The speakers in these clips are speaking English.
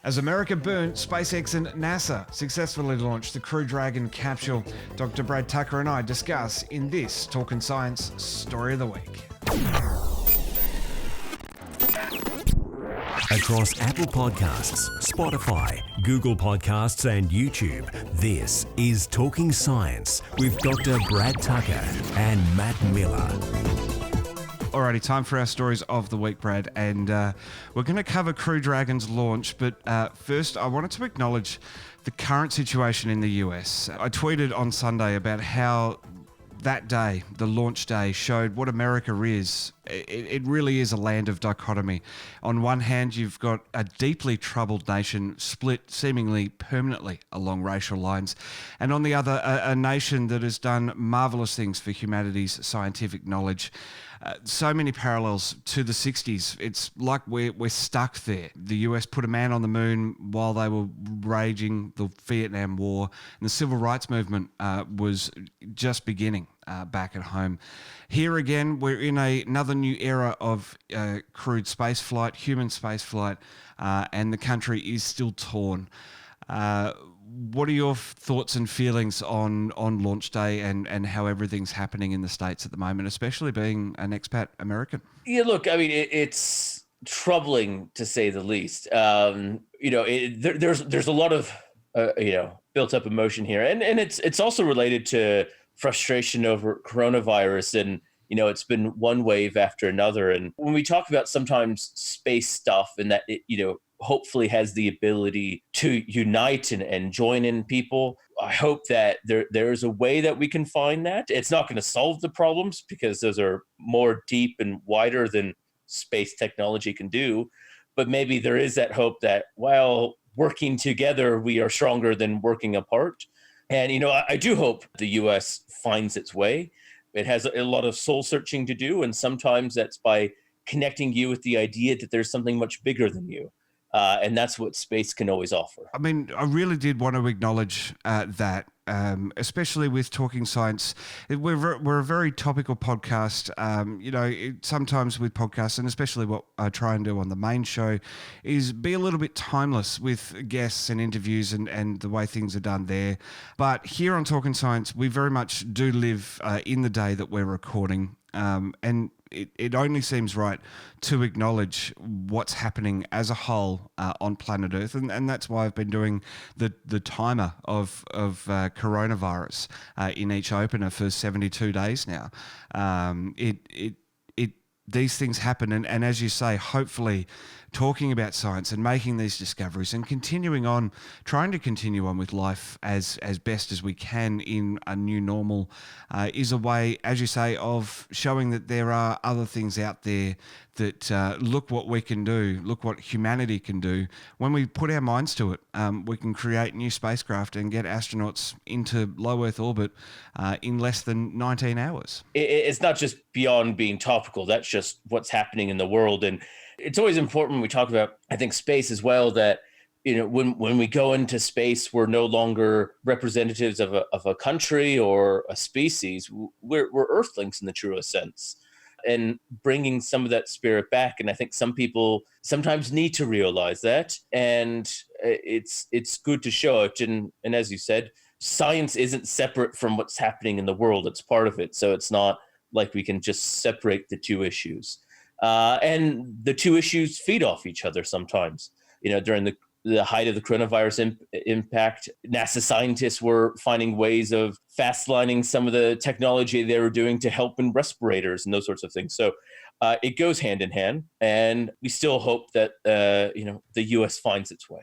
As America burnt, SpaceX and NASA successfully launched the Crew Dragon capsule. Dr. Brad Tucker and I discuss in this Talkin' Science Story of the Week. Across Apple Podcasts, Spotify, Google Podcasts and YouTube, this is Talking Science with Dr. Brad Tucker and Matt Miller. Alrighty, time for our stories of the week, Brad, and we're going to cover Crew Dragon's launch, but first I wanted to acknowledge the current situation in the US. I tweeted on Sunday about how that day, the launch day, showed what America is. It really is a land of dichotomy. On one hand, you've got a deeply troubled nation split seemingly permanently along racial lines, and on the other, a nation that has done marvelous things for humanity's scientific knowledge. So many parallels to the 60s. It's like we're stuck there. The US put a man on the moon while they were raging the Vietnam War, and the civil rights movement was just beginning back at home. Here again, we're in another new era of crewed space flight, human space flight, and the country is still torn. What are your thoughts and feelings on launch day and how everything's happening in the States at the moment, especially being an expat American? Yeah, look, I mean, it's troubling to say the least. There's a lot of built up emotion here, and it's also related to frustration over coronavirus, and it's been one wave after another. And when we talk about sometimes space stuff and that it hopefully has the ability to unite and join in people, I hope that there is a way that we can find that. It's not going to solve the problems because those are more deep and wider than space technology can do. But maybe there is that hope that while working together, we are stronger than working apart. And, I do hope the U.S. finds its way. It has a lot of soul searching to do. And sometimes that's by connecting you with the idea that there's something much bigger than you. And that's what space can always offer. I mean, I really did want to acknowledge that, especially with Talking Science. We're a very topical podcast. Sometimes with podcasts, and especially what I try and do on the main show, is be a little bit timeless with guests and interviews and the way things are done there. But here on Talking Science, we very much do live in the day that we're recording. And it only seems right to acknowledge what's happening as a whole on planet Earth, and that's why I've been doing the timer of coronavirus in each opener for 72 days now. These things happen, and as you say, hopefully talking about science and making these discoveries and trying to continue on with life as best as we can in a new normal is a way, as you say, of showing that there are other things out there that look what we can do, look what humanity can do. When we put our minds to it, we can create new spacecraft and get astronauts into low Earth orbit in less than 19 hours. It's not just beyond being topical. That's just what's happening in the world. And it's always important when we talk about, I think, space as well, that when we go into space, we're no longer representatives of a country or a species. We're Earthlings in the truest sense, and bringing some of that spirit back. And I think some people sometimes need to realize that, and it's good to show it. And as you said, science isn't separate from what's happening in the world; it's part of it. So it's not like we can just separate the two issues. And the two issues feed off each other sometimes. During the height of the coronavirus impact, NASA scientists were finding ways of fast-lining some of the technology they were doing to help in respirators and those sorts of things. So it goes hand in hand, and we still hope that the U.S. finds its way.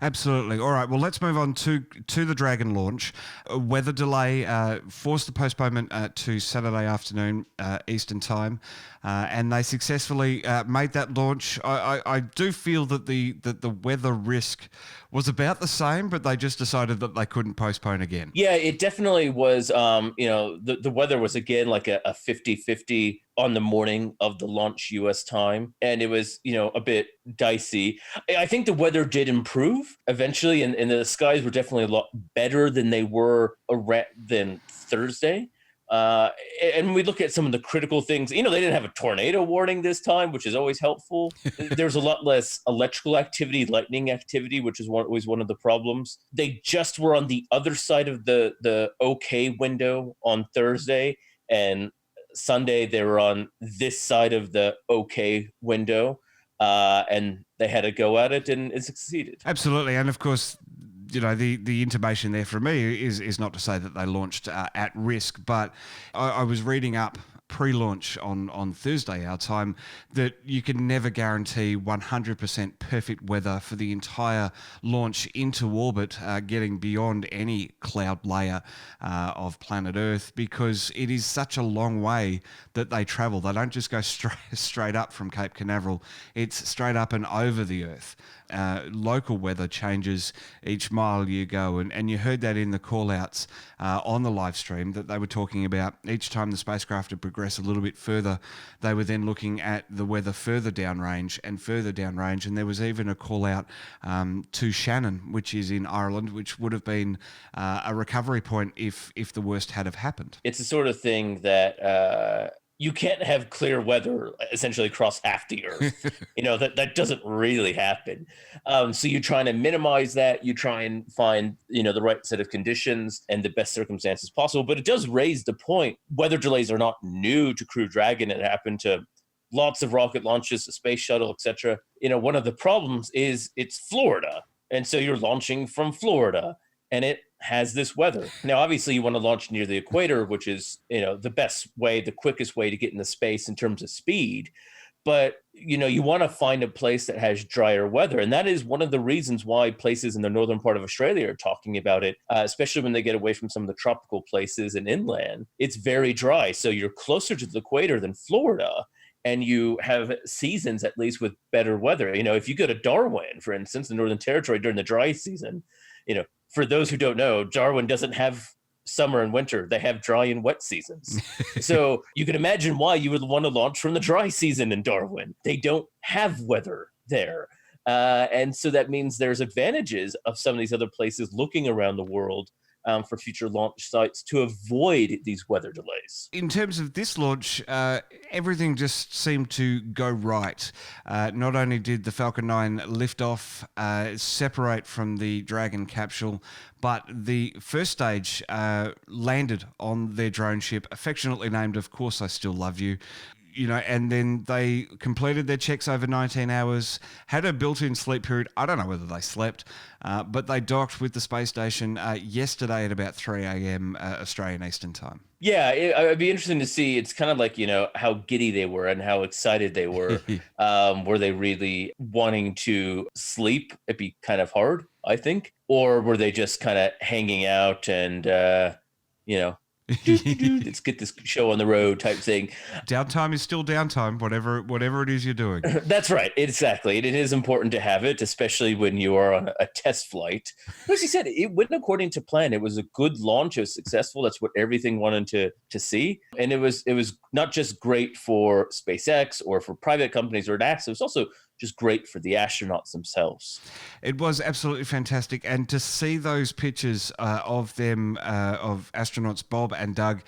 Absolutely. All right. Well, let's move on to the Dragon launch. A weather delay forced the postponement to Saturday afternoon Eastern time, and they successfully made that launch. I do feel that the weather risk was about the same, but they just decided that they couldn't postpone again. Yeah, it definitely was. The weather was again like a 50-50 on the morning of the launch U.S. time, and it was a bit dicey. I think the weather did improve eventually, and the skies were definitely a lot better than they were than Thursday. And we look at some of the critical things. They didn't have a tornado warning this time, which is always helpful. There's a lot less electrical activity, lightning activity, which is always one of the problems. They just were on the other side of the okay window on Thursday, and Sunday they were on this side of the okay window, and they had to go at it, and it succeeded. Absolutely, and of course, the intimation there for me is not to say that they launched at risk, but I was reading up pre-launch on Thursday our time that you can never guarantee 100% perfect weather for the entire launch into orbit, getting beyond any cloud layer of planet Earth, because it is such a long way that they travel. They don't just go straight up from Cape Canaveral. It's straight up and over the Earth. Local weather changes each mile you go, and you heard that in the call-outs on the live stream, that they were talking about each time the spacecraft had progressed a little bit further, they were then looking at the weather further downrange, and there was even a call-out to Shannon, which is in Ireland, which would have been a recovery point if the worst had have happened. It's the sort of thing that you can't have clear weather essentially across half the Earth. That doesn't really happen. So you're trying to minimize that. You try and find, the right set of conditions and the best circumstances possible. But it does raise the point. Weather delays are not new to Crew Dragon. It happened to lots of rocket launches, the space shuttle, etc. One of the problems is it's Florida. And so you're launching from Florida, and it has this weather. Now, obviously, you want to launch near the equator, which is, the best way, the quickest way to get into space in terms of speed. But, you want to find a place that has drier weather. And that is one of the reasons why places in the northern part of Australia are talking about it, especially when they get away from some of the tropical places and inland. It's very dry. So you're closer to the equator than Florida, and you have seasons at least with better weather. If you go to Darwin, for instance, the Northern Territory during the dry season, for those who don't know, Darwin doesn't have summer and winter. They have dry and wet seasons. So you can imagine why you would want to launch from the dry season in Darwin. They don't have weather there. And so that means there's advantages of some of these other places looking around the world for future launch sites to avoid these weather delays. In terms of this launch, everything just seemed to go right. Not only did the Falcon 9 lift off, separate from the Dragon capsule, but the first stage landed on their drone ship, affectionately named, Of Course I Still Love You. And then they completed their checks over 19 hours, had a built-in sleep period. I don't know whether they slept, but they docked with the space station yesterday at about 3 a.m. Australian Eastern Time. Yeah, it'd be interesting to see. It's kind of like, how giddy they were and how excited they were. Were they really wanting to sleep? It'd be kind of hard, I think. Or were they just kind of hanging out and, let's get this show on the road type thing. Downtime is still downtime, whatever it is you're doing. That's right. Exactly. It is important to have it, especially when you are on a test flight. As you said, it went according to plan. It was a good launch. It was successful. That's what everything wanted to see. And it was not just great for SpaceX or for private companies or NASA. It was also just great for the astronauts themselves. It was absolutely fantastic. And to see those pictures of them, of astronauts Bob and Doug,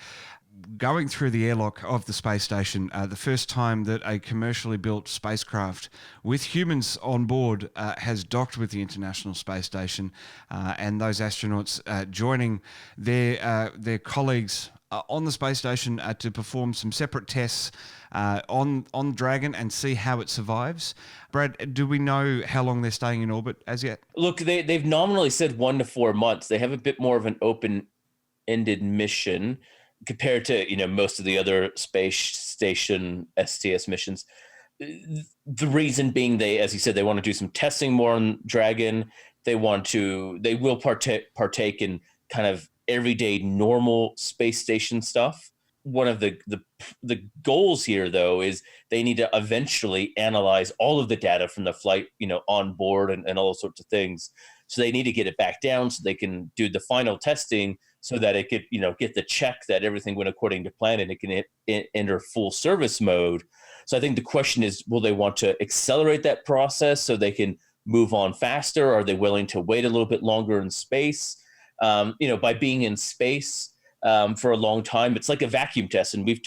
going through the airlock of the space station, the first time that a commercially built spacecraft with humans on board has docked with the International Space Station, and those astronauts joining their colleagues on the space station to perform some separate tests on Dragon and see how it survives. Brad, do we know how long they're staying in orbit as yet? Look, they've nominally said 1 to 4 months. They have a bit more of an open-ended mission compared to most of the other space station STS missions. The reason being, as you said, they want to do some testing more on Dragon. They will partake in kind of everyday normal space station stuff. One of the goals here, though, is they need to eventually analyze all of the data from the flight, on board and all sorts of things. So they need to get it back down so they can do the final testing so that it could, get the check that everything went according to plan and it can enter full service mode. So I think the question is, will they want to accelerate that process so they can move on faster? Are they willing to wait a little bit longer in space? By being in space, for a long time. It's like a vacuum test, and we've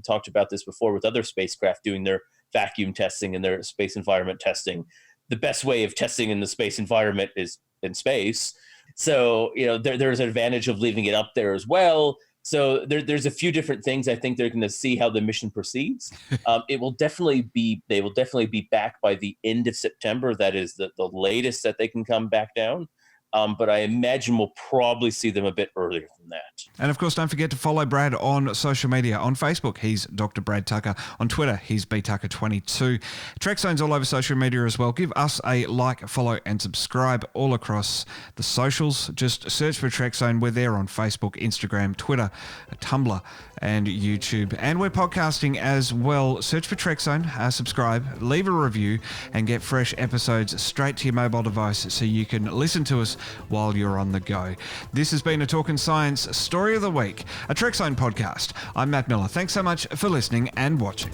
talked about this before with other spacecraft doing their vacuum testing and their space environment testing. The best way of testing in the space environment is in space. So, there's an advantage of leaving it up there as well. So there's a few different things. I think they're going to see how the mission proceeds. They will definitely be back by the end of September. That is the latest that they can come back down. But I imagine we'll probably see them a bit earlier than that. And of course, don't forget to follow Brad on social media. On Facebook, he's Dr. Brad Tucker. On Twitter, he's btucker22. Trekzone's all over social media as well. Give us a like, follow, and subscribe all across the socials. Just search for Trekzone. We're there on Facebook, Instagram, Twitter, Tumblr, and YouTube. And we're podcasting as well. Search for Trekzone, subscribe, leave a review, and get fresh episodes straight to your mobile device so you can listen to us while you're on the go. This has been a Talkin' Science Story of the Week, a Trekzone podcast. I'm Matt Miller. Thanks so much for listening and watching.